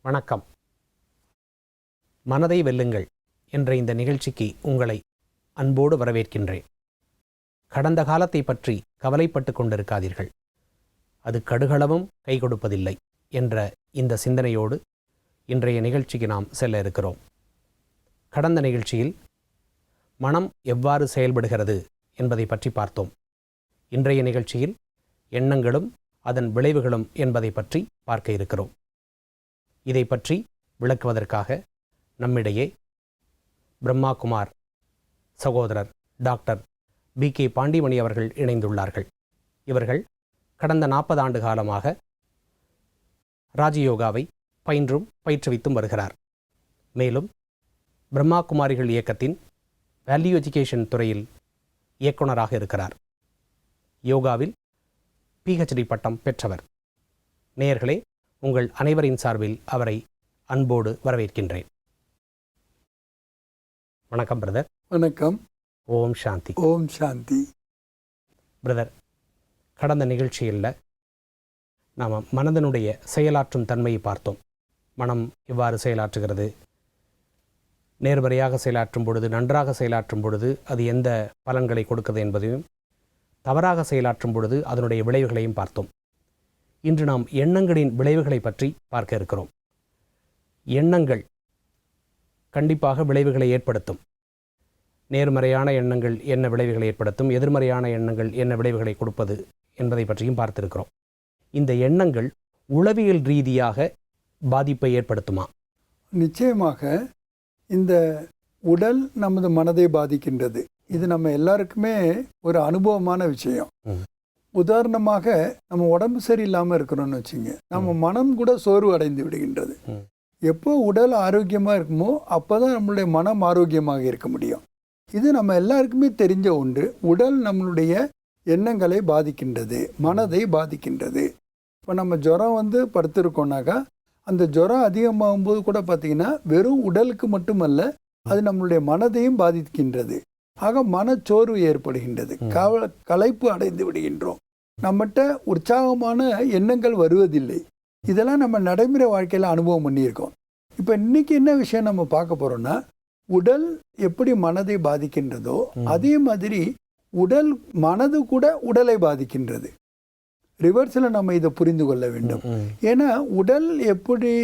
வணக்கம். மனதை வெல்லுங்கள் என்ற இந்த நிகழ்ச்சிக்கு உங்களை அன்போடு வரவேற்கின்றேன். கடந்த காலத்தை பற்றி கவலைப்பட்டு கொண்டிருக்காதீர்கள், அது கடுகளவும் கை கொடுப்பதில்லை என்ற இந்த சிந்தனையோடு இன்றைய நிகழ்ச்சிக்கு நாம் செல்ல இருக்கிறோம். கடந்த நிகழ்ச்சியில் மனம் எவ்வாறு செயல்படுகிறது என்பதை பற்றி பார்த்தோம். இன்றைய நிகழ்ச்சியில் எண்ணங்களும் அதன் விளைவுகளும் என்பதை பற்றி பார்க்க இருக்கிறோம். இதை பற்றி விளக்குவதற்காக நம்மிடையே பிரம்மாகுமார் சகோதரர் டாக்டர் B.K. பாண்டிமணி அவர்கள் இணைந்துள்ளார்கள். இவர்கள் கடந்த 40 ஆண்டு காலமாக ராஜயோகாவை பயிற்றுவித்தும் வருகிறார். மேலும் பிரம்மாகுமாரிகள் இயக்கத்தின் வேல்யூ எஜுகேஷன் துறையில் இயக்குனராக இருக்கிறார். யோகாவில் PhD பட்டம் பெற்றவர். நேயர்களே, உங்கள் அனைவரின் சார்பில் அவரை அன்போடு வரவேற்கின்றேன். வணக்கம் பிரதர். வணக்கம். ஓம் சாந்தி. ஓம் சாந்தி. பிரதர், கடந்த நிகழ்ச்சியில் நாம் மனதனுடைய செயலாற்றும் தன்மையை பார்த்தோம். மனம் எவ்வாறு செயலாற்றுகிறது, நேர்மறையாக செயலாற்றும் பொழுது, நன்றாக செயலாற்றும் பொழுது அது எந்த பலன்களை கொடுக்கிறது என்பதையும், தவறாக செயலாற்றும் பொழுது அதனுடைய விளைவுகளையும் பார்த்தோம். இன்று நாம் எண்ணங்களின் விளைவுகளை பற்றி பார்க்க இருக்கிறோம். எண்ணங்கள் கண்டிப்பாக விளைவுகளை ஏற்படுத்தும். நேர்மறையான எண்ணங்கள் என்ன விளைவுகளை ஏற்படுத்தும், எதிர்மறையான எண்ணங்கள் என்ன விளைவுகளை கொடுப்பது என்பதை பற்றியும் பார்த்திருக்கிறோம். இந்த எண்ணங்கள் உளவியல் ரீதியாக பாதிப்பை ஏற்படுத்துமா? நிச்சயமாக. இந்த உடல் நமது மனதை பாதிக்கின்றது. இது நம்ம எல்லாருக்குமே ஒரு அனுபவமான விஷயம். உதாரணமாக, நம்ம உடம்பு சரியில்லாமல் இருக்கிறோன்னு வச்சுங்க, நம்ம மனம் கூட சோர்வு அடைந்து விடுகின்றது. எப்போ உடல் ஆரோக்கியமாக இருக்குமோ அப்போ தான் நம்மளுடைய மனம் ஆரோக்கியமாக இருக்க முடியும். இது நம்ம எல்லாருக்குமே தெரிஞ்ச ஒன்று. உடல் நம்மளுடைய எண்ணங்களை பாதிக்கின்றது, மனதை பாதிக்கின்றது. இப்போ நம்ம ஜுரம் படுத்திருக்கோம்னாக்கா, அந்த ஜுரம் அதிகமாகும் போது கூட பார்த்திங்கன்னா வெறும் உடலுக்கு மட்டுமல்ல, அது நம்மளுடைய மனதையும் பாதிக்கின்றது. ஆக மனச்சோர்வு ஏற்படுகின்றது, களைப்பு அடைந்து விடுகின்றோம், நம்மகிட்ட உற்சாகமான எண்ணங்கள் வருவதில்லை. இதெல்லாம் நம்ம நடைமுறை வாழ்க்கையில் அனுபவம் பண்ணியிருக்கோம். இப்போ இன்னைக்கு என்ன விஷயம் நம்ம பார்க்க போகிறோம்னா, உடல் எப்படி மனதை பாதிக்கின்றதோ அதே மாதிரி மனது கூட உடலை பாதிக்கின்றது. ரிவர்ஸில் நம்ம இதை புரிந்து கொள்ள வேண்டும். ஏன்னா உடல் எப்படி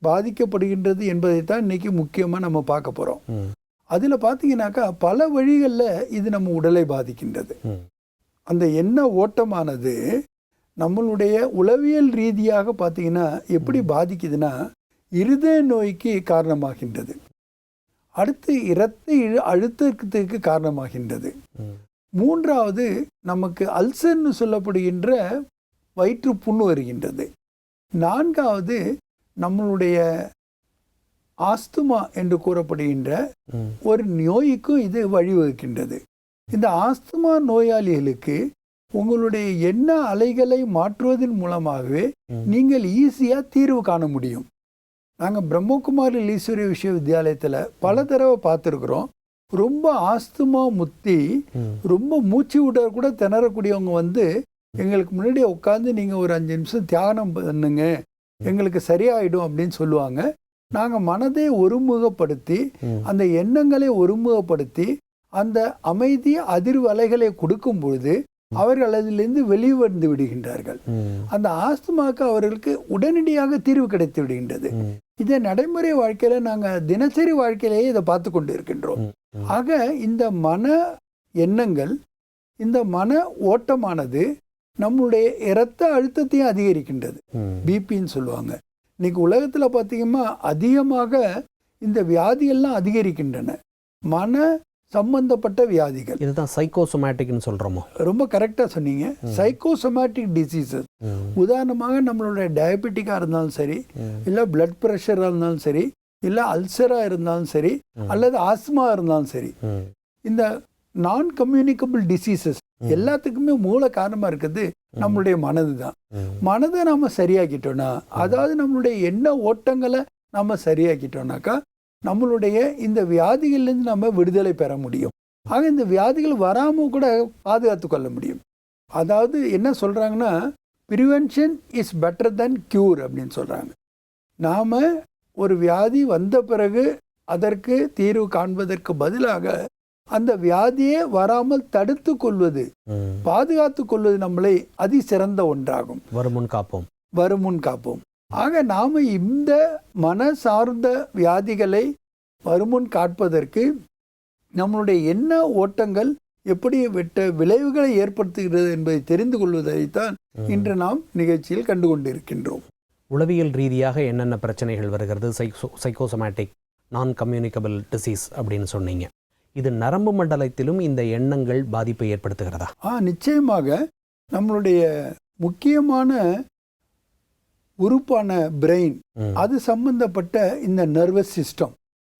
பாதிக்கப்படுகின்றது என்பதைத்தான் இன்னைக்கு முக்கியமாக நம்ம பார்க்க போகிறோம். அதில் பார்த்தீங்கன்னாக்கா பல வழிகளில் இது நம்ம உடலை பாதிக்கின்றது. அந்த எண்ண ஓட்டமானது நம்மளுடைய உளவியல் ரீதியாக பார்த்தீங்கன்னா எப்படி பாதிக்குதுன்னா, இருதய நோய்க்கு காரணமாகின்றது, அடுத்து இரத்த அழுத்தத்துக்கு காரணமாகின்றது, மூன்றாவது நமக்கு அல்சர்னு சொல்லப்படுகின்ற வயிற்று புண்ணு வருகின்றது, நான்காவது நம்மளுடைய ஆஸ்துமா என்று கூறப்படுகின்ற ஒரு நோய்க்கும் இது வழிவகுக்கின்றது. இந்த ஆஸ்துமா நோயாளிகளுக்கு உங்களுடைய எண்ண அலைகளை மாற்றுவதன் மூலமாகவே நீங்கள் ஈஸியாக தீர்வு காண முடியும். நாங்கள் பிரம்மகுமாரி ஈஸ்வரிய விஸ்வவித்யாலயத்தில் பல தடவை பார்த்துருக்குறோம். ரொம்ப ஆஸ்துமா முத்தி ரொம்ப மூச்சு விட கூட திணறக்கூடியவங்க எங்களுக்கு முன்னாடி உட்காந்து நீங்கள் ஒரு 5 நிமிஷம் தியானம் பண்ணுங்க, எங்களுக்கு சரியாயிடும் அப்படின்னு சொல்லுவாங்க. நாங்கள் மனதை ஒருமுகப்படுத்தி, அந்த எண்ணங்களை ஒருமுகப்படுத்தி, அந்த அமைதி அதிர்வு அலைகளை கொடுக்கும் பொழுது அவர்கள் அதிலிருந்து வெளிவந்து விடுகின்றார்கள். அந்த ஆஸ்துமாக்கு அவர்களுக்கு உடனடியாக தீர்வு கிடைத்து விடுகின்றது. இதை நடைமுறை வாழ்க்கையில நாங்கள் தினசரி வாழ்க்கையிலேயே இதை பார்த்து கொண்டு இருக்கின்றோம். ஆக இந்த மன எண்ணங்கள், இந்த மன ஓட்டமானது நம்முடைய இரத்த அழுத்தத்தையும் அதிகரிக்கின்றது. பிபின்னு சொல்லுவாங்க. இன்னைக்கு உலகத்தில் பார்த்தீங்கன்னா அதிகமாக இந்த வியாதிகள்லாம் அதிகரிக்கின்றன, மன சம்பந்தப்பட்ட வியாதிகள். இதுதான் சைக்கோசோமேட்டிக்னு சொல்கிறோமோ? ரொம்ப கரெக்டாக சொன்னீங்க. Psychosomatic diseases. உதாரணமாக நம்மளோட டயபெட்டிக்காக இருந்தாலும் சரி, இல்லை பிளட் ப்ரெஷராக இருந்தாலும் சரி, இல்லை அல்சராக இருந்தாலும் சரி, அல்லது ஆஸ்மா இருந்தாலும் சரி, இந்த நான் கம்யூனிகபிள் டிசீசஸ் எல்லாத்துக்குமே மூல காரணமாக இருக்குது நம்மளுடைய மனது தான். மனதை நம்ம சரியாக்கிட்டோம்னா, அதாவது நம்மளுடைய எண்ண ஓட்டங்களை நம்ம சரியாக்கிட்டோம்னாக்கா நம்மளுடைய இந்த வியாதிகள்லேருந்து நம்ம விடுதலை பெற முடியும். ஆக இந்த வியாதிகள் வராமல் கூட பாதுகாத்து கொள்ள முடியும். அதாவது என்ன சொல்கிறாங்கன்னா, prevention is better then cure அப்படின்னு சொல்கிறாங்க. நாம் ஒரு வியாதி வந்த பிறகு அதற்கு தீர்வு காண்பதற்கு பதிலாக அந்த வியாதியே வராமல் தடுத்து கொள்வது, பாதுகாத்து கொள்வது நம்மளை அதிசிறந்த ஒன்றாகும். வருமுன் காப்போம். ஆக நாம் இந்த மன சார்ந்த வியாதிகளை வருமுன் காப்பதற்கு நம்மளுடைய எண்ண ஓட்டங்கள் எப்படி விளைவுகளை ஏற்படுத்துகிறது என்பதை தெரிந்து கொள்வதைத்தான் இன்று நாம் நிகழ்ச்சியில் கண்டுகொண்டிருக்கின்றோம். உளவியல் ரீதியாக என்னென்ன பிரச்சனைகள் வருகிறது, சைக்கோசோமேட்டிக் நான் கம்யூனிகபிள் டிசீஸ் அப்படின்னு சொன்னீங்க. இது நரம்பு மண்டலத்திலும் இந்த எண்ணங்கள் பாதிப்பை ஏற்படுத்துகிறதா? நிச்சயமாக. நம்மளுடைய முக்கியமான உறுப்பான பிரெயின், அது சம்பந்தப்பட்ட இந்த நர்வஸ் சிஸ்டம்,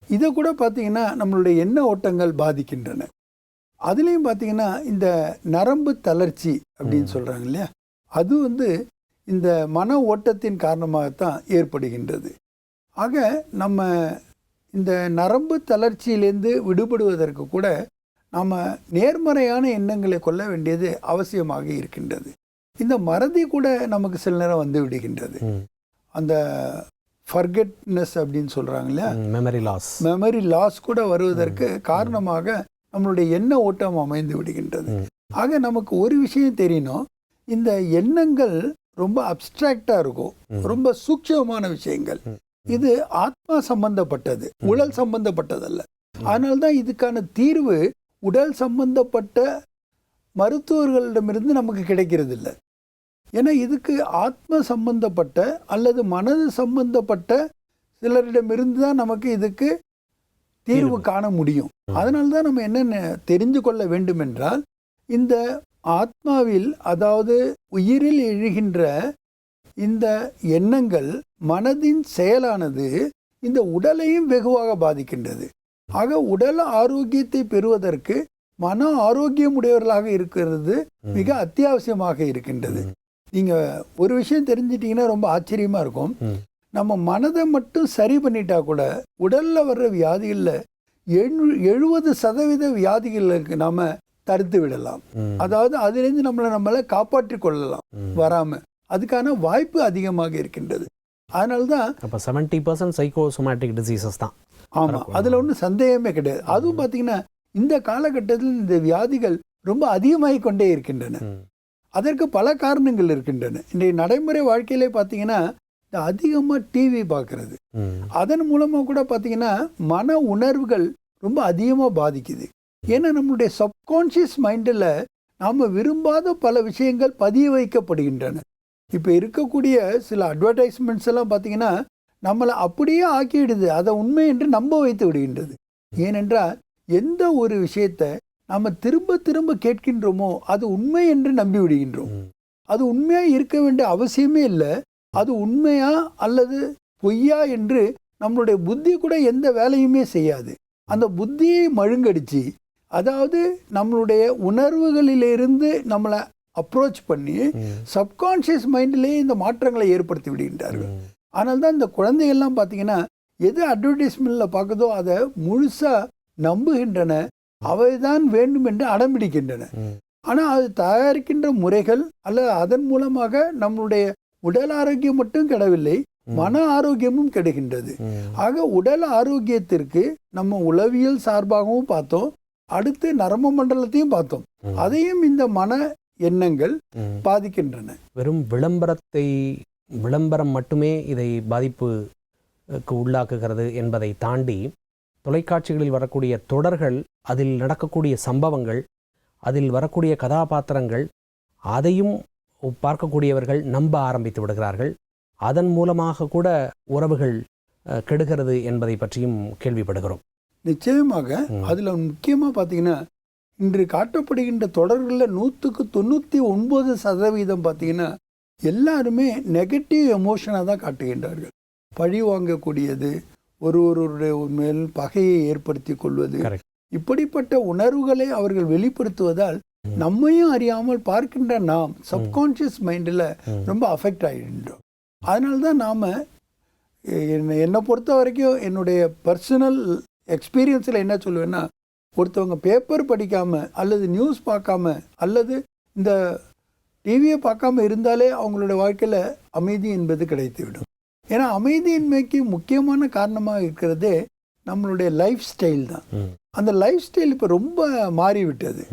இதை கூட பார்த்தீங்கன்னா நம்மளுடைய எண்ண ஓட்டங்கள் பாதிக்கின்றன. அதுலேயும் பார்த்தீங்கன்னா இந்த நரம்பு தளர்ச்சி அப்படின்னு சொல்கிறாங்க இல்லையா, அது இந்த மன ஓட்டத்தின் காரணமாகத்தான் ஏற்படுகின்றது. ஆக நம்ம இந்த நரம்பு தளர்ச்சியிலேருந்து விடுபடுவதற்கு கூட நாம் நேர்மறையான எண்ணங்களை கொள்ள வேண்டியது அவசியமாக இருக்கின்றது. இந்த மறதி கூட நமக்கு சில நேரம் வந்து விடுகின்றது. அந்த ஃபர்கெட்னஸ் அப்படின்னு சொல்கிறாங்க இல்லையா, மெமரி லாஸ் கூட வருவதற்கு காரணமாக நம்மளுடைய எண்ண ஓட்டம் அமைந்து விடுகின்றது. ஆக நமக்கு ஒரு விஷயம் தெரியணும், இந்த எண்ணங்கள் ரொம்ப அப்டிராக்டா இருக்கும், ரொம்ப சூட்சமான விஷயங்கள். இது ஆத்மா சம்பந்தப்பட்டது, உடல் சம்பந்தப்பட்டதல்ல. அதனால்தான் இதுக்கான தீர்வு உடல் சம்பந்தப்பட்ட மருத்துவர்களிடமிருந்து நமக்கு கிடைக்கிறது இல்லை. ஏன்னா இதுக்கு ஆத்ம சம்பந்தப்பட்ட அல்லது மனது சம்பந்தப்பட்ட சிலரிடமிருந்து தான் நமக்கு இதுக்கு தீர்வு காண முடியும். அதனால்தான் நம்ம என்னென்ன தெரிந்து கொள்ள வேண்டும் என்றால், இந்த ஆத்மாவில், அதாவது உயிரில் எழுகின்ற இந்த எண்ணங்கள், மனதின் செயலானது இந்த உடலையும் வெகுவாக பாதிக்கின்றது. ஆக உடல் ஆரோக்கியத்தை பெறுவதற்கு மன ஆரோக்கியம் உடையவர்களாக இருக்கிறது மிக அத்தியாவசியமாக இருக்கின்றது. நீங்க ஒரு விஷயம் தெரிஞ்சிட்டீங்கன்னா ரொம்ப ஆச்சரியமா இருக்கும். நம்ம மனதை மட்டும் சரி பண்ணிட்டா கூட உடல்ல வர்ற வியாதிகளில் 70% வியாதிகளுக்கு நாம தடுத்து விடலாம். அதாவது அதிலிருந்து நம்மளை காப்பாற்றி கொள்ளலாம் வராம. அதுக்கான வாய்ப்பு அதிகமாக இருக்கின்றது. அதனால்தான் 70% சைக்கோசோமேட்டிக் டிசீசஸ் தான். ஆமா, அதுல ஒன்றும் சந்தேகமே கிடையாது. அதுவும் பார்த்தீங்கன்னா இந்த காலகட்டத்தில் இந்த வியாதிகள் ரொம்ப அதிகமாகி கொண்டே இருக்கின்றன. அதற்கு பல காரணங்கள் இருக்கின்றன. இன்றைய நடைமுறை வாழ்க்கையிலே பார்த்தீங்கன்னா அதிகமாக டிவி பார்க்கறது, அதன் மூலமாக கூட பார்த்தீங்கன்னா மன உணர்வுகள் ரொம்ப அதிகமாக பாதிக்குது. ஏன்னா நம்மளுடைய சப்கான்ஷியஸ் மைண்டில் நாம் விரும்பாத பல விஷயங்கள் பதிய வைக்கப்படுகின்றன. இப்போ இருக்கக்கூடிய சில அட்வர்டைஸ்மெண்ட்ஸ் எல்லாம் பார்த்தீங்கன்னா நம்மளை அப்படியே ஆக்கிவிடுது, அதை உண்மை என்று நம்ப வைத்து விடுகின்றது. ஏனென்றால் எந்த ஒரு விஷயத்தை நம்ம திரும்ப திரும்ப கேட்கின்றோமோ அது உண்மை என்று நம்பி விடுகின்றோம். அது உண்மையாக இருக்க வேண்டிய அவசியமே இல்லை. அது உண்மையா அல்லது பொய்யா என்று நம்மளுடைய புத்தி கூட எந்த வேலையுமே செய்யாது. அந்த புத்தியை மழுங்கடிச்சு, அதாவது நம்மளுடைய உணர்வுகளிலிருந்து நம்மளை அப்ரோச் பண்ணி சப்கான்ஷியஸ் மைண்டிலேயே இந்த மாற்றங்களை ஏற்படுத்தி விடுகின்றார்கள். அதனால்தான் இந்த குழந்தைகள்லாம் பார்த்தீங்கன்னா எது அட்வர்டைஸ்மெண்ட்டில் பார்க்குதோ அதை முழுசாக நம்புகின்றன, அவைதான் வேண்டும் என்று அடம்பிடிக்கின்றன. ஆனால் அது தயாரிக்கின்ற முறைகள் அல்லது அதன் மூலமாக நம்மளுடைய உடல் ஆரோக்கியம் மட்டும் கெடவில்லை, மன ஆரோக்கியமும் கெடுகின்றது. ஆக உடல் ஆரோக்கியத்திற்கு நம்ம உளவியல் சார்பாகவும் பார்த்தோம், அடுத்து நரம்பு மண்டலத்தையும் பார்த்தோம். அதையும் இந்த மன எண்ணங்கள் பாதிக்கின்றன. வெறும் விளம்பரம் மட்டுமே இதை பாதிப்புக்கு உள்ளாக்குகிறது என்பதை தாண்டி தொலைக்காட்சிகளில் வரக்கூடிய தொடர்கள், அதில் நடக்கக்கூடிய சம்பவங்கள், அதில் வரக்கூடிய கதாபாத்திரங்கள், அதையும் பார்க்கக்கூடியவர்கள் நம்ப ஆரம்பித்து விடுகிறார்கள். அதன் மூலமாக கூட உறவுகள் கெடுகிறது என்பதை பற்றியும் கேள்விப்படுகிறோம். நிச்சயமாக. அதில் முக்கியமாக பார்த்தீங்கன்னா இன்று காட்டப்படுகின்ற தொடர்களில் 99% பார்த்தீங்கன்னா எல்லாருமே நெகட்டிவ் எமோஷனாக தான் காட்டுகின்றார்கள். பழி வாங்கக்கூடியது, ஒருவருடைய மேல் பகையை ஏற்படுத்தி கொள்வது, இப்படிப்பட்ட உணர்வுகளை அவர்கள் வெளிப்படுத்துவதால் நம்மையும் அறியாமல் பார்க்கின்ற நாம் சப்கான்ஷியஸ் மைண்டில் ரொம்ப அஃபெக்ட் ஆகின்றோம். அதனால்தான் நாம், என்னை பொறுத்த வரைக்கும் என்னுடைய பர்சனல் எக்ஸ்பீரியன்ஸில் என்ன சொல்லுவேன்னா, ஒருத்தவங்க பேப்பர் படிக்காமல் அல்லது நியூஸ் பார்க்காம அல்லது இந்த டிவியை பார்க்காம இருந்தாலே அவங்களோட வாழ்க்கையில் அமைதி என்பது கிடைத்துவிடும். ஏன்னா அமைதியின்மைக்கு முக்கியமான காரணமாக இருக்கிறதே நம்மளுடைய லைஃப் ஸ்டைல் தான். அந்த லைஃப் ஸ்டைல் இப்போ ரொம்ப மாறிவிட்டது.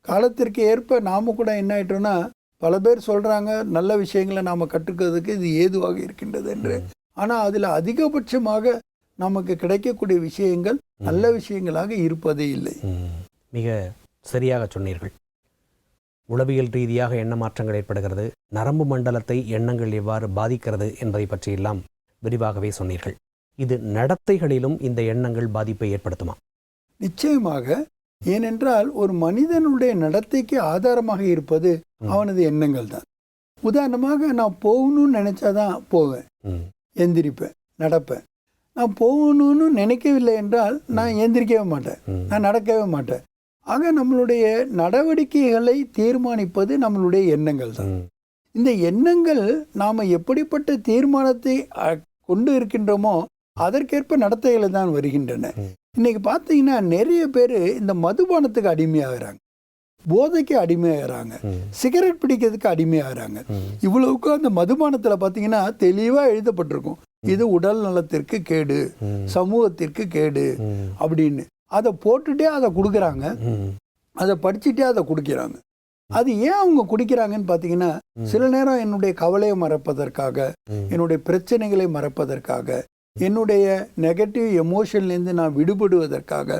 காலத்திற்கு ஏற்ப நாம் கூட என்ன ஆயிட்டோம்னா, பல பேர் சொல்கிறாங்க நல்ல விஷயங்களை நாம் கற்றுக்கிறதுக்கு இது ஏதுவாக இருக்கின்றது என்று. ஆனால் அதில் அதிகபட்சமாக நமக்கு கிடைக்கக்கூடிய விஷயங்கள் நல்ல விஷயங்களாக இருப்பதே இல்லை. மிக சரியாக சொன்னீர்கள். உளவியல் ரீதியாக எண்ண மாற்றங்கள் ஏற்படுகிறது, நரம்பு மண்டலத்தை எண்ணங்கள் எவ்வாறு பாதிக்கிறது என்பதை பற்றியெல்லாம் விரிவாகவே சொன்னீர்கள். இது நடத்தைகளிலும் இந்த எண்ணங்கள் பாதிப்பை ஏற்படுத்துமா? நிச்சயமாக. ஏனென்றால் ஒரு மனிதனுடைய நடத்தைக்கு ஆதாரமாக இருப்பது அவனது எண்ணங்கள் தான். உதாரணமாக நான் போகணும்னு நினைச்சாதான் போவேன், எந்திரிப்பேன், நடப்பேன். நான் போகணும்னு நினைக்கவில்லை என்றால் நான் எந்திரிக்கவே மாட்டேன், நான் நடக்கவே மாட்டேன். ஆக நம்மளுடைய நடவடிக்கைகளை தீர்மானிப்பது நம்மளுடைய எண்ணங்கள் தான். இந்த எண்ணங்கள் நாம் எப்படிப்பட்ட தீர்மானத்தை கொண்டு இருக்கின்றோமோ அதற்கேற்ப நடத்தைகளை தான் வருகின்றன. இன்னைக்கு பார்த்தீங்கன்னா நிறைய பேர் இந்த மதுபானத்துக்கு அடிமையாகிறாங்க, போதைக்கு அடிமையாகிறாங்க, சிகரெட் பிடிக்கிறதுக்கு அடிமையாகிறாங்க. இவ்வளவுக்கு அந்த மதுபானத்தில் பார்த்தீங்கன்னா தெளிவாக எழுதப்பட்டிருக்கும், இது உடல் நலத்திற்கு கேடு, சமூகத்திற்கு கேடு அப்படின்னு. அதை போட்டுட்டே அதை கொடுக்குறாங்க, அதை படிச்சுட்டே அதை குடிக்கிறாங்க. அது ஏன் அவங்க குடிக்கிறாங்கன்னு பார்த்தீங்கன்னா, சில நேரம் என்னுடைய கவலையை மறப்பதற்காக, என்னுடைய பிரச்சனைகளை மறப்பதற்காக, என்னுடைய நெகட்டிவ் எமோஷன்லேருந்து நான் விடுபடுவதற்காக,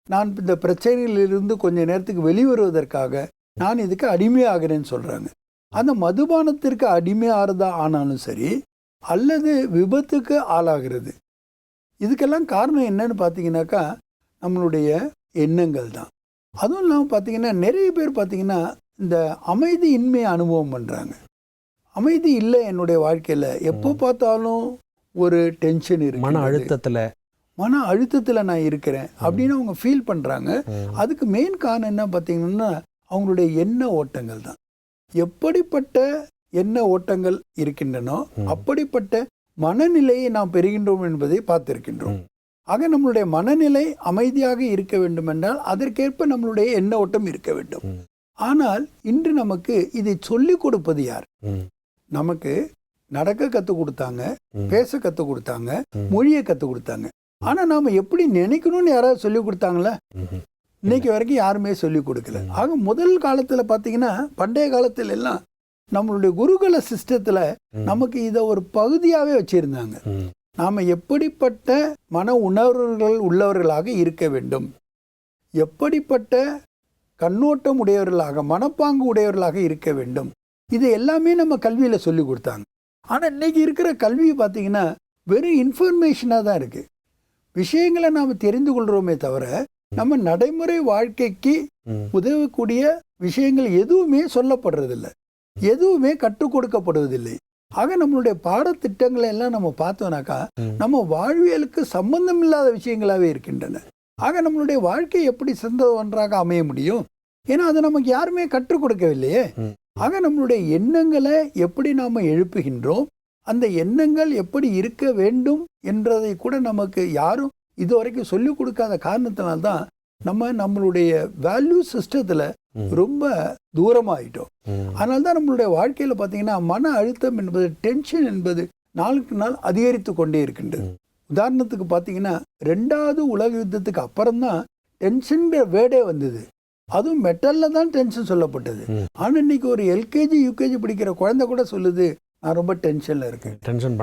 நான் இந்த பிரச்சனைகளிலிருந்து கொஞ்ச நேரத்துக்கு வெளிவருவதற்காக நான் இதுக்கு அடிமையாகிறேன்னு சொல்கிறாங்க. அந்த மதுபானத்திற்கு அடிமையாகிறதா ஆனாலும் சரி, அல்லது விபத்துக்கு ஆளாகிறது. இதுக்கெல்லாம் காரணம் என்னன்னு பார்த்தீங்கன்னாக்கா நம்மளுடைய எண்ணங்கள் தான். அதுவும் இல்லாமல் பார்த்தீங்கன்னா நிறைய பேர் பார்த்தீங்கன்னா இந்த அமைதியின்மையை அனுபவம் பண்ணுறாங்க. அமைதி இல்லை என்னுடைய வாழ்க்கையில், எப்போ பார்த்தாலும் ஒரு டென்ஷன் இருக்கு, மன அழுத்தத்தில் நான் இருக்கிறேன் அப்படின்னு அவங்க ஃபீல் பண்ணுறாங்க. அதுக்கு மெயின் காரணம் என்ன பார்த்தீங்கன்னா அவங்களுடைய எண்ண ஓட்டங்கள் தான். எப்படிப்பட்ட எண்ண ஓட்டங்கள் இருக்கின்றனோ அப்படிப்பட்ட மனநிலையை நாம் பெறுகின்றோம் என்பதை பார்த்திருக்கின்றோம். ஆக நம்மளுடைய மனநிலை அமைதியாக இருக்க வேண்டும் என்றால் அதற்கேற்ப நம்மளுடைய எண்ண ஓட்டம் இருக்க வேண்டும். ஆனால் இன்று நமக்கு இதை சொல்லிக் கொடுப்பது யார்? நமக்கு நடக்க கற்றுக் கொடுத்தாங்க, பேச கற்றுக் கொடுத்தாங்க, மொழியை கற்றுக் கொடுத்தாங்க. ஆனால் நாம் எப்படி நினைக்கணும்னு யாராவது சொல்லிக் கொடுத்தாங்களா? இன்னைக்கு வரைக்கும் யாருமே சொல்லிக் கொடுக்கல. ஆக முதல் காலத்தில் பார்த்தீங்கன்னா, பண்டைய காலத்தில் எல்லாம் நம்மளுடைய குருகுல சிஸ்டத்தில் நமக்கு இதை ஒரு பகுதியாகவே வச்சுருந்தாங்க. நாம் எப்படிப்பட்ட மன உணர்வுகள் உள்ளவர்களாக இருக்க வேண்டும், எப்படிப்பட்ட கண்ணோட்டம் உடையவர்களாக, மனப்பாங்கு உடையவர்களாக இருக்க வேண்டும், இது எல்லாமே நம்ம கல்வியில் சொல்லி கொடுத்தாங்க. ஆனால் இன்னைக்கு இருக்கிற கல்வி பார்த்தீங்கன்னா வெறும் இன்ஃபர்மேஷனாக தான் இருக்குது. விஷயங்களை நாம் தெரிந்து கொள்கிறோமே தவிர நம்ம நடைமுறை வாழ்க்கைக்கு உதவக்கூடிய விஷயங்கள் எதுவுமே சொல்லப்படுறதில்லை, எதுவுமே கற்றுக் கொடுக்கப்படுவதில்லை. ஆக நம்மளுடைய பாடத்திட்டங்களை எல்லாம் நம்ம பார்த்தோம்னாக்கா நம்ம வாழ்வியலுக்கு சம்பந்தம் இல்லாத விஷயங்களாகவே இருக்கின்றன. ஆக நம்மளுடைய வாழ்க்கை எப்படி சிறந்த ஒன்றாக அமைய முடியும்? ஏன்னா அதை நமக்கு யாருமே கற்றுக் கொடுக்கவில்லையே. ஆக நம்மளுடைய எண்ணங்களை எப்படி நாம் எழுப்புகின்றோம், அந்த எண்ணங்கள் எப்படி இருக்க வேண்டும் என்றதை கூட நமக்கு யாரும் இதுவரைக்கும் சொல்லிக் கொடுக்காத காரணத்தினால்தான் நம்மளுடைய வேல்யூ சிஸ்டத்தில் ரொம்ப தூரமாயிட்டோம். அதனால்தான் நம்மளுடைய வாழ்க்கையில் பார்த்தீங்கன்னா மன அழுத்தம் என்பது, டென்ஷன் என்பது நாளுக்கு நாள் அதிகரித்து கொண்டே இருக்கின்றது. உதாரணத்துக்கு பார்த்தீங்கன்னா 2வது உலக யுத்தத்துக்கு அப்புறம்தான் டென்ஷன்கிற வேர்டே வந்தது. அதுவும் மெட்டலில் தான் டென்ஷன் சொல்லப்பட்டது. ஆனால் இன்னைக்கு ஒரு எல்கேஜி யூகேஜி படிக்கிற குழந்தை கூட சொல்லுது, நான் ரொம்ப டென்ஷனில் இருக்கேன். டென்ஷன்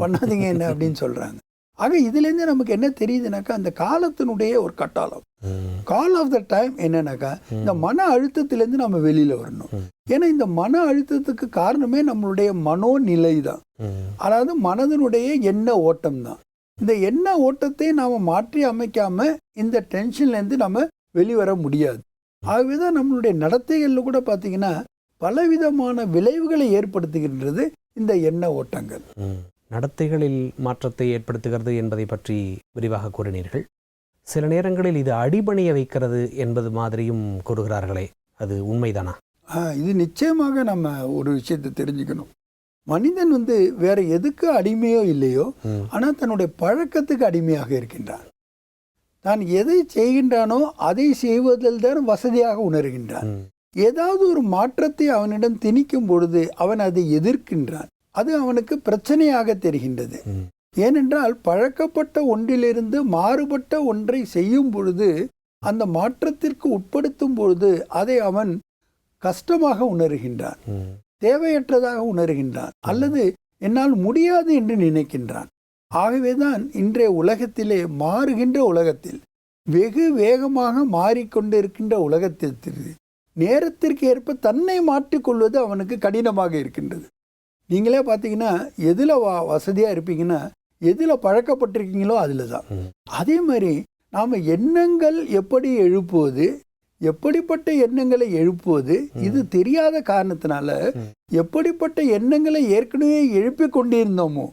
பண்ணாதீங்க என்ன அப்படின்னு சொல்கிறாங்க. ஆக இதுலேருந்து நமக்கு என்ன தெரியுதுனாக்கா, அந்த காலத்தினுடைய ஒரு கட்டாளம், கால் ஆஃப் த டைம் என்னன்னாக்கா, இந்த மன அழுத்தத்திலேருந்து நம்ம வெளியில் வரணும். ஏன்னா இந்த மன அழுத்தத்துக்கு காரணமே நம்மளுடைய மனோநிலை தான். அதாவது மனதினுடைய எண்ண ஓட்டம் தான். இந்த எண்ண ஓட்டத்தை நாம் மாற்றி அமைக்காம இந்த டென்ஷன்லேருந்து நம்ம வெளிவர முடியாது. ஆகவே தான் நம்மளுடைய நடத்தைகளில் கூட பார்த்தீங்கன்னா பலவிதமான விளைவுகளை ஏற்படுத்துகின்றது இந்த எண்ண ஓட்டங்கள். நடத்தைகளில் மாற்றத்தை ஏற்படுத்துகிறது என்பதை பற்றி விரிவாக கூறினீர்கள். சில நேரங்களில் இது அடிபணிய வைக்கிறது என்பது மாதிரியும் கூறுகிறார்களே, அது உண்மைதானா? இது நிச்சயமாக நம்ம ஒரு விஷயத்தை தெரிஞ்சுக்கணும். மனிதன் வேற எதுக்கு அடிமையோ இல்லையோ, ஆனால் தன்னுடைய பழக்கத்துக்கு அடிமையாக இருக்கின்றான். தான் எதை செய்கின்றானோ அதை செய்வதில் தான் வசதியாக உணர்கின்றான். ஏதாவது ஒரு மாற்றத்தை அவனிடம் திணிக்கும் பொழுது அவன் அதை எதிர்க்கின்றான். அது அவனுக்கு பிரச்சனையாக தெரிகின்றது. ஏனென்றால் பழக்கப்பட்ட ஒன்றிலிருந்து மாறுபட்ட ஒன்றை செய்யும் பொழுது, அந்த மாற்றத்திற்கு உட்படுத்தும் பொழுது அதை அவன் கஷ்டமாக உணர்கின்றான், தேவையற்றதாக உணர்கின்றான், அல்லது என்னால் முடியாது என்று நினைக்கின்றான். ஆகவேதான் இன்றைய உலகத்திலே, மாறுகின்ற உலகத்தில், வெகு வேகமாக மாறிக்கொண்டிருக்கின்ற உலகத்தில் நேரத்திற்கு ஏற்ப தன்னை மாற்றிக்கொள்வது அவனுக்கு கடினமாக இருக்கின்றது. நீங்களே பார்த்தீங்கன்னா எதில் வசதியாக இருப்பீங்கன்னா எதில் பழக்கப்பட்டிருக்கீங்களோ அதில் தான். அதே மாதிரி நாம் எண்ணங்கள் எப்படி எழுப்புவது, எப்படிப்பட்ட எண்ணங்களை எழுப்புவது, இது தெரியாத காரணத்தினால எப்படிப்பட்ட எண்ணங்களை ஏற்கனவே எழுப்பி கொண்டிருந்தோமோ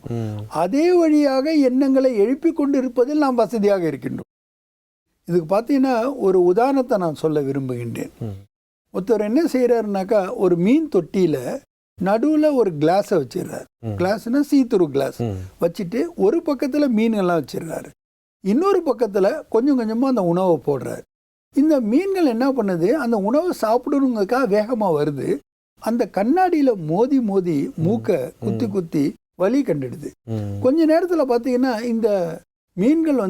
அதே வழியாக எண்ணங்களை எழுப்பி கொண்டிருப்பதில் நாம் வசதியாக இருக்கின்றோம். இதுக்கு பார்த்தீங்கன்னா ஒரு உதாரணத்தை நான் சொல்ல விரும்புகின்றேன். ஒருத்தர் என்ன செய்கிறாருனாக்கா, ஒரு மீன் தொட்டியில் நடுவில் ஒரு கிளாஸை வச்சிடுறாரு. கிளாஸ்னா சீத்துரு கிளாஸ் வச்சுட்டு ஒரு பக்கத்தில் மீன்கள்லாம் வச்சிடுறாரு, இன்னொரு பக்கத்தில் கொஞ்சம் கொஞ்சமாக அந்த உணவை போடுறாரு. இந்த மீன்கள் என்ன பண்ணுது, அந்த உணவை சாப்பிடணுங்கிறதுக்காக வேகமாக வருது. அந்த கண்ணாடியில் மோதி மோதி மூக்கை குத்தி குத்தி வலி கண்டுடுது. கொஞ்ச நேரத்தில் பார்த்தீங்கன்னா இந்த மீன்கள்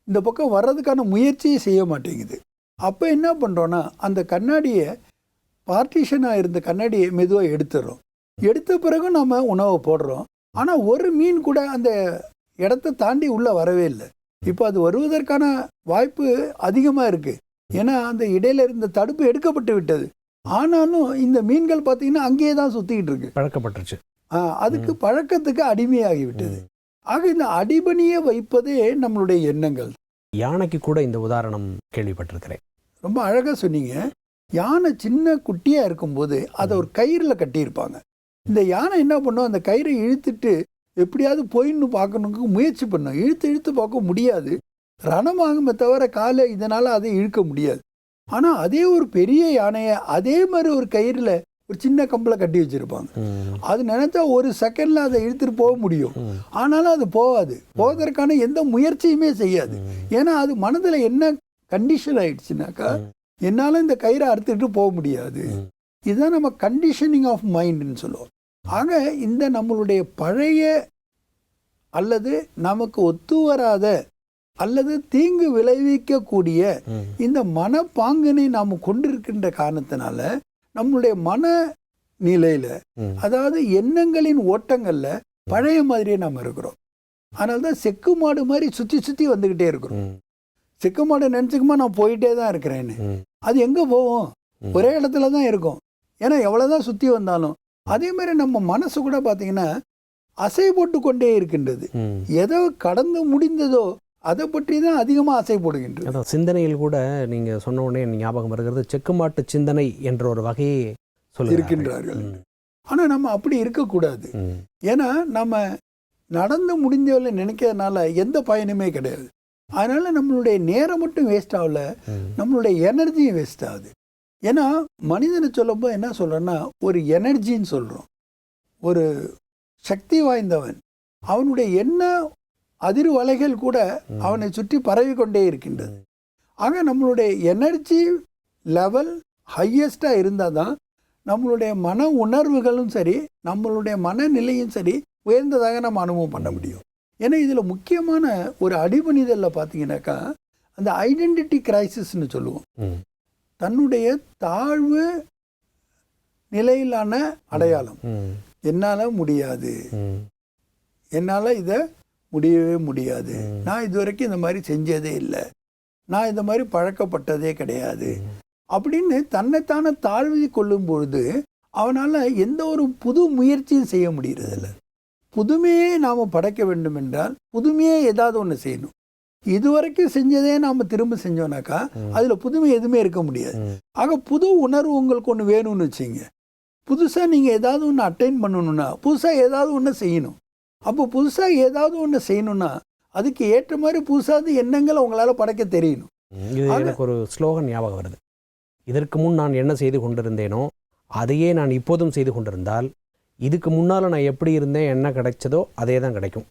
இந்த பக்கம் வர்றதுக்கான முயற்சியை செய்ய மாட்டேங்குது. அப்போ என்ன பண்ணுறோன்னா, அந்த கண்ணாடியை, பார்ட்டிஷனாக இருந்த கண்ணாடியை மெதுவாக எடுத்துடுறோம். எடுத்த பிறகு நம்ம உணவை போடுறோம். ஆனால் ஒரு மீன் கூட அந்த இடத்த தாண்டி உள்ளே வரவே இல்லை. இப்போ அது வருவதற்கான வாய்ப்பு அதிகமாக இருக்குது. ஏன்னா அந்த இடையில இருந்த தடுப்பு எடுக்கப்பட்டு விட்டது. ஆனாலும் இந்த மீன்கள் பார்த்தீங்கன்னா அங்கேயே தான் சுற்றிக்கிட்டு இருக்கு, பழக்கப்பட்டுருச்சு. அதுக்கு பழக்கத்துக்கு அடிமையாகி விட்டது. ஆக இந்த அடிபணியை வைப்பதே நம்மளுடைய எண்ணங்கள். யானைக்கு கூட இந்த உதாரணம் கேள்விப்பட்டிருக்கிறேன். ரொம்ப அழகாக சொன்னீங்க. யானை சின்ன குட்டியாக இருக்கும்போது அதை ஒரு கயிறில் கட்டியிருப்பாங்க. இந்த யானை என்ன பண்ணும், அந்த கயிறை இழுத்துட்டு எப்படியாவது போயின்னு பார்க்கணுக்கு முயற்சி பண்ணும். இழுத்து பார்க்க முடியாது, ரணமாகுமே தவிர காலை இதனால் அதை இழுக்க முடியாது. ஆனால் அதே ஒரு பெரிய யானையை அதே மாதிரி ஒரு கயிறில் ஒரு சின்ன கம்பில் கட்டி வச்சுருப்பாங்க. அது நினச்சா ஒரு செகண்டில் அதை இழுத்துட்டு போக முடியும். ஆனாலும் அது போகாது, போவதற்கான எந்த முயற்சியுமே செய்யாது. ஏன்னா அது மனதில் என்ன கண்டிஷன் ஆயிடுச்சுனாக்கா, என்னால் இந்த கயிறை அறுத்துட்டு போக முடியாது. இதுதான் நம்ம கண்டிஷனிங் ஆஃப் மைண்டுன்னு சொல்லுவோம். ஆக இந்த நம்மளுடைய பழைய அல்லது நமக்கு ஒத்து வராத அல்லது தீங்கு விளைவிக்கக்கூடிய இந்த மனப்பாங்கினை நாம் கொண்டிருக்கின்ற காரணத்தினால நம்மளுடைய மன நிலையில, அதாவது எண்ணங்களின் ஓட்டங்கள்ல பழைய மாதிரியே நாம் இருக்கிறோம். அதனால தான் செக்கு மாடு மாதிரி சுற்றி சுற்றி வந்துக்கிட்டே இருக்கிறோம். செக்கு மாடு நினச்சிக்குமா நான் போயிட்டே தான் இருக்கிறேன்னு, அது எங்கே போவோம், ஒரே இடத்துல தான் இருக்கும். ஏன்னா எவ்வளோதான் சுற்றி வந்தாலும். அதே மாதிரி நம்ம மனசு கூட பார்த்தீங்கன்னா அசை போட்டு கொண்டே இருக்கின்றது. எதோ கடந்து முடிந்ததோ அதை பற்றி தான் அதிகமாக அசை போடுகின்றது. அதான் சிந்தனையில் கூட நீங்கள் சொன்ன உடனே ஞாபகம் வருகிறது, செக்கு மாட்டு சிந்தனை என்ற ஒரு வகையை இருக்கின்றார்கள். ஆனால் நம்ம அப்படி இருக்கக்கூடாது. ஏன்னா நம்ம நடந்து முடிந்தவரை நினைக்கிறதுனால எந்த பயனுமே கிடையாது. அதனால நம்மளுடைய நேரம் மட்டும் வேஸ்ட் ஆகல, நம்மளுடைய எனர்ஜியும் வேஸ்ட் ஆகுது. ஏன்னா மனிதனை சொல்லும்போது என்ன சொல்கிறோன்னா, ஒரு எனர்ஜின்னு சொல்கிறோம். ஒரு சக்தி வாய்ந்தவன், அவனுடைய என்ன அதிர்வலைகள் கூட அவனை சுற்றி பரவி கொண்டே இருக்கின்றது. ஆக நம்மளுடைய எனர்ஜி லெவல் ஹையஸ்டாக இருந்தால் தான் நம்மளுடைய மன உணர்வுகளும் சரி, நம்மளுடைய மனநிலையும் சரி உயர்ந்ததாக நம்ம அனுபவம் பண்ண முடியும். ஏன்னா இதில் முக்கியமான ஒரு அடிபணிதலில் பார்த்தீங்கன்னாக்கா, அந்த ஐடென்டிட்டி கிரைசிஸ்ன்னு சொல்லுவோம். தன்னுடைய தாழ்வு நிலையிலான அடையாளம். என்னால் முடியாது, என்னால் இதை முடியவே முடியாது, நான் இது வரைக்கும் இந்த மாதிரி செஞ்சதே இல்லை, நான் இந்த மாதிரி பழக்கப்பட்டதே கிடையாது அப்படின்னு தன்னைத்தானே தாழ்வி கொள்ளும் பொழுது அவனால் எந்த ஒரு புது முயற்சியும் செய்ய முடியறதில்ல. புதுமையே நாம் படைக்க வேண்டும் என்றால் புதுமையே ஏதாவது ஒன்று செய்யணும். இதுவரைக்கும் செஞ்சதே நாம் திரும்ப செஞ்சோம்னாக்கா அதில் புதுமை எதுவுமே இருக்க முடியாது. ஆக புது உணர்வு உங்களுக்கு ஒன்று வேணும்னு வச்சுங்க. புதுசாக நீங்கள் ஏதாவது ஒன்று அட்டைன் பண்ணணும்னா புதுசாக ஏதாவது ஒன்று செய்யணும். அப்போ புதுசாக ஏதாவது ஒன்று செய்யணும்னா அதுக்கு ஏற்ற மாதிரி புதுசாக எண்ணங்களை உங்களால் படைக்க தெரியணும். இது எனக்கு ஒரு ஸ்லோகன் ஞாபகம் வருது. இதற்கு முன் நான் என்ன செய்து கொண்டிருந்தேனோ அதையே நான் இப்போதும் செய்து கொண்டிருந்தால், இதுக்கு முன்னால் நான் எப்படி இருந்தேன், என்ன கிடைச்சதோ அதே தான் கிடைக்கும்.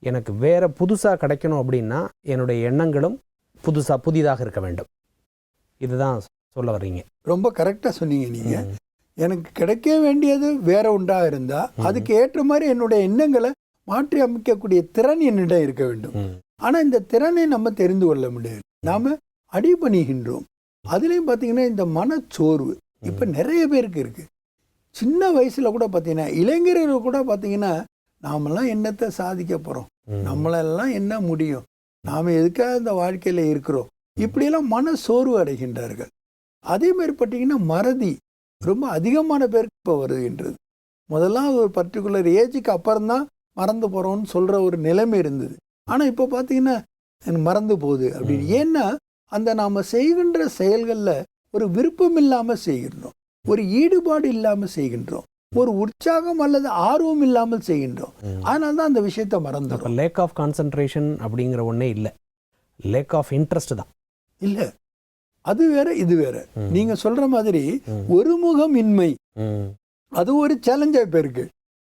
எனக்கு வேறு புதுசாக கிடைக்கணும் அப்படின்னா என்னுடைய எண்ணங்களும் புதிதாக இருக்க வேண்டும். இதுதான் சொல்ல வர்றீங்க. ரொம்ப கரெக்டாக சொன்னீங்க நீங்கள். எனக்கு கிடைக்க வேண்டியது வேற ஒன்றாக இருந்தால் அதுக்கு ஏற்ற மாதிரி என்னுடைய எண்ணங்களை மாற்றி அமைக்கக்கூடிய திறன் என்னிடம் இருக்க வேண்டும். ஆனால் இந்த திறனை நம்ம தெரிந்து கொள்ள முடியாது, நாம் அடிபணிகின்றோம். அதுலேயும் பார்த்தீங்கன்னா இந்த மனச்சோர்வு இப்போ நிறைய பேருக்கு இருக்குது. சின்ன வயசில் கூட பார்த்தீங்கன்னா இளைஞர்கள் கூட பார்த்தீங்கன்னா நாமெல்லாம் என்னத்தை சாதிக்க போகிறோம், நம்மளெல்லாம் என்ன முடியும், நாம் எதுக்காக இந்த வாழ்க்கையில் இருக்கிறோம், இப்படியெல்லாம் மன சோர்வு அடைகின்றார்கள். அதே மாதிரி பார்த்தீங்கன்னா மறதி ரொம்ப அதிகமான பேருக்கு இப்போ வருகின்றது. முதல்லாம் ஒரு பர்டிகுலர் ஏஜுக்கு அப்புறம்தான் மறந்து போகிறோம்னு சொல்கிற ஒரு நிலைமை இருந்தது. ஆனால் இப்போ பார்த்தீங்கன்னா மறந்து போகுது அப்படின்னு. ஏன்னா அந்த நாம் செய்கின்ற செயல்களில் ஒரு விருப்பம் இல்லாமல் செய்கின்றோம், ஒரு ஈடுபாடு இல்லாமல் செய்கின்றோம், ஒரு உற்சாகம் அல்லது ஆர்வம் இல்லாமல் செய்கின்றோம். அதனால தான் அந்த விஷயத்தை மறந்துடும். லேக் ஆஃப் கான்சன்ட்ரேஷன் அப்படிங்கிற ஒன்றே இல்லை, லேக் ஆஃப் இன்ட்ரெஸ்ட் தான். இல்லை, அது வேற இது வேற. நீங்க சொல்ற மாதிரி ஒருமுகமின்மை அது ஒரு சேலஞ்சாக இப்போ இருக்கு.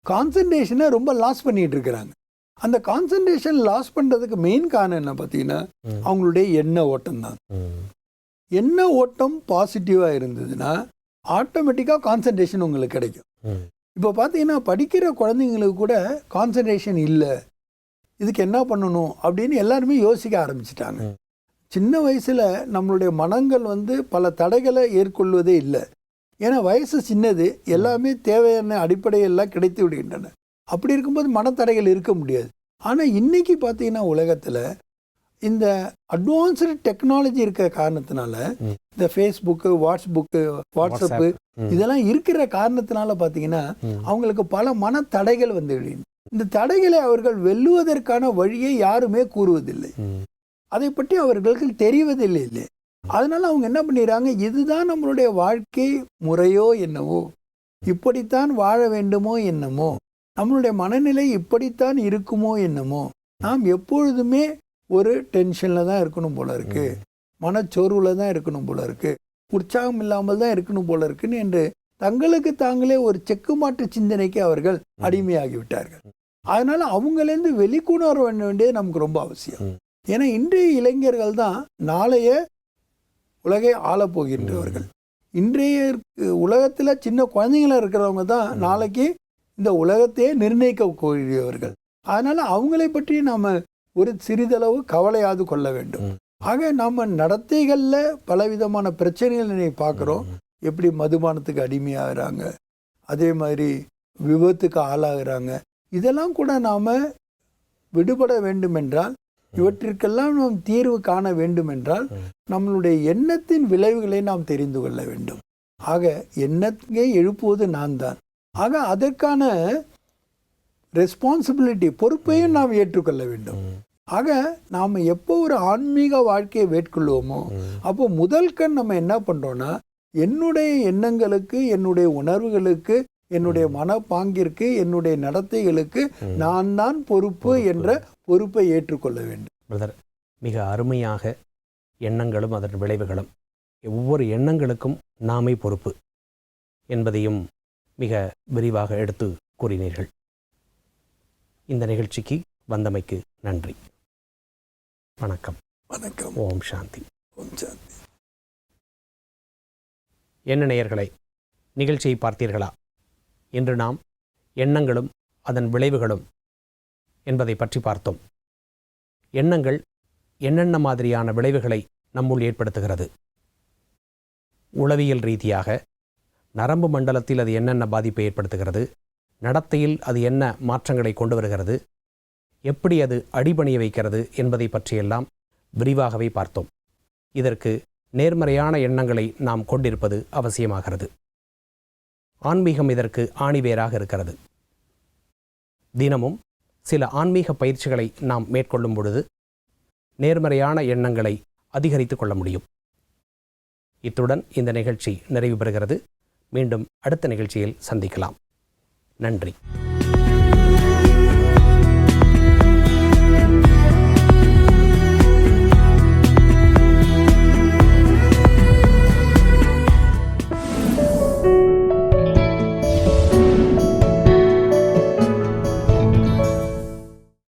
கான்சன்ட்ரேஷனை ரொம்ப லாஸ் பண்ணிட்டு இருக்கிறாங்க. அந்த கான்சன்ட்ரேஷன் லாஸ் பண்றதுக்கு மெயின் காரணம் என்ன பார்த்தீங்கன்னா அவங்களுடைய எண்ண ஓட்டம் தான். எண்ண ஓட்டம் பாசிட்டிவா இருந்ததுன்னா ஆட்டோமேட்டிக்காக கான்சன்ட்ரேஷன் உங்களுக்கு கிடைக்கும். இப்போ பார்த்தீங்கன்னா படிக்கிற குழந்தைங்களுக்கு கூட கான்சன்ட்ரேஷன் இல்லை, இதுக்கு என்ன பண்ணணும் அப்படின்னு எல்லாருமே யோசிக்க ஆரம்பிச்சிட்டாங்க. சின்ன வயசில் நம்மளுடைய மனங்கள் பல தடைகளை ஏற்கொள்வதே இல்லை. ஏன்னா வயசு சின்னது, எல்லாமே தேவையான அடிப்படையெல்லாம் கிடைத்து விடுகின்றன. அப்படி இருக்கும்போது மனத்தடைகள் இருக்க முடியாது. ஆனால் இன்னைக்கு பார்த்தீங்கன்னா உலகத்தில் இந்த அட்வான்ஸ்டு டெக்னாலஜி இருக்கிற காரணத்தினால, இந்த ஃபேஸ்புக்கு, வாட்ஸ்அப்பு இதெல்லாம் இருக்கிற காரணத்தினால பார்த்தீங்கன்னா அவங்களுக்கு பல மனத்தடைகள் இந்த தடைகளை அவர்கள் வெல்லுவதற்கான வழியை யாருமே கூறுவதில்லை, அதை பற்றி அவர்களுக்கு தெரிவதில்லை. அதனால அவங்க என்ன பண்ணிடுறாங்க, இதுதான் நம்மளுடைய வாழ்க்கை முறையோ என்னவோ, இப்படித்தான் வாழ வேண்டுமோ என்னமோ, நம்மளுடைய மனநிலை இப்படித்தான் இருக்குமோ என்னமோ, நாம் எப்பொழுதுமே ஒரு டென்ஷனில் தான் இருக்கணும் போல இருக்கு, மனச்சோர்வில் தான் இருக்கணும் போல இருக்கு, உற்சாகம் இல்லாமல் தான் இருக்கணும் போல இருக்குன்னு என்று தங்களுக்கு தாங்களே ஒரு செக்குமாற்று சிந்தனைக்கு அவர்கள் அடிமையாகிவிட்டார்கள். அதனால அவங்களேருந்து வெளிக்கொணர வேண்டியது நமக்கு ரொம்ப அவசியம். ஏன்னா இன்றைய இளைஞர்கள் தான் நாளைய உலகை ஆளப்போகின்றவர்கள். இன்றைய உலகத்தில் சின்ன குழந்தைங்களா இருக்கிறவங்க தான் நாளைக்கு இந்த உலகத்தையே நிர்ணயிக்கக்கூடியவர்கள். அதனால அவங்களை பற்றி நாம் ஒரு சிறிதளவு கவலையாது கொள்ள வேண்டும். ஆக நம்ம நடத்தைகளில் பலவிதமான பிரச்சனைகளை பார்க்குறோம். எப்படி மதுபானத்துக்கு அடிமையாகிறாங்க, அதே மாதிரி விபத்துக்கு ஆளாகிறாங்க. இதெல்லாம் கூட நாம் விடுபட வேண்டுமென்றால், இவற்றிற்கெல்லாம் நாம் தீர்வு காண வேண்டுமென்றால் நம்மளுடைய எண்ணத்தின் விளைவுகளை நாம் தெரிந்து கொள்ள வேண்டும். ஆக எண்ணத்தை எழுப்புவது நான் தான். ஆக அதற்கான ரெஸ்பான்சிபிலிட்டி, பொறுப்பையும் நாம் ஏற்றுக்கொள்ள வேண்டும். ஆக நாம் எப்போ ஒரு ஆன்மீக வாழ்க்கையை மேற்கொள்வோமோ அப்போ முதல் கண் நம்ம என்ன பண்ணுறோன்னா, என்னுடைய எண்ணங்களுக்கு, என்னுடைய உணர்வுகளுக்கு, என்னுடைய மனப்பாங்கிற்கு, என்னுடைய நடத்தைகளுக்கு நான் தான் பொறுப்பு என்ற பொறுப்பை ஏற்றுக்கொள்ள வேண்டும். பிரதர், மிக அருமையாக எண்ணங்களும் அதன் விளைவுகளும், ஒவ்வொரு எண்ணங்களுக்கும் நாமே பொறுப்பு என்பதையும் மிக விரிவாக எடுத்து கூறினீர்கள். இந்த நிகழ்ச்சிக்கு வந்தமைக்கு நன்றி. வணக்கம். வணக்கம். ஓம் சாந்தி. ஓம் சாந்தி. என்ன நேயர்களே, நிகழ்ச்சியை பார்த்தீர்களா? இன்று நாம் எண்ணங்களும் அதன் விளைவுகளும் என்பதை பற்றி பார்த்தோம். எண்ணங்கள் என்னென்ன மாதிரியான விளைவுகளை நம்முள் ஏற்படுத்துகிறது, உளவியல் ரீதியாக நரம்பு மண்டலத்தில் அது என்னென்ன பாதிப்பை ஏற்படுத்துகிறது, நடத்தையில் அது என்ன மாற்றங்களை கொண்டு வருகிறது, எப்படி அது அடிபணிய வைக்கிறது என்பதை பற்றியெல்லாம் விரிவாகவே பார்த்தோம். இதற்கு நேர்மறையான எண்ணங்களை நாம் கொண்டிருப்பது அவசியமாகிறது. ஆன்மீகம் இதற்கு ஆணிவேராக இருக்கிறது. தினமும் சில ஆன்மீக பயிற்சிகளை நாம் மேற்கொள்ளும் பொழுது நேர்மறையான எண்ணங்களை அதிகரித்து கொள்ள முடியும். இத்துடன் இந்த நிகழ்ச்சி நிறைவு பெறுகிறது. மீண்டும் அடுத்த நிகழ்ச்சியில் சந்திக்கலாம். நன்றி.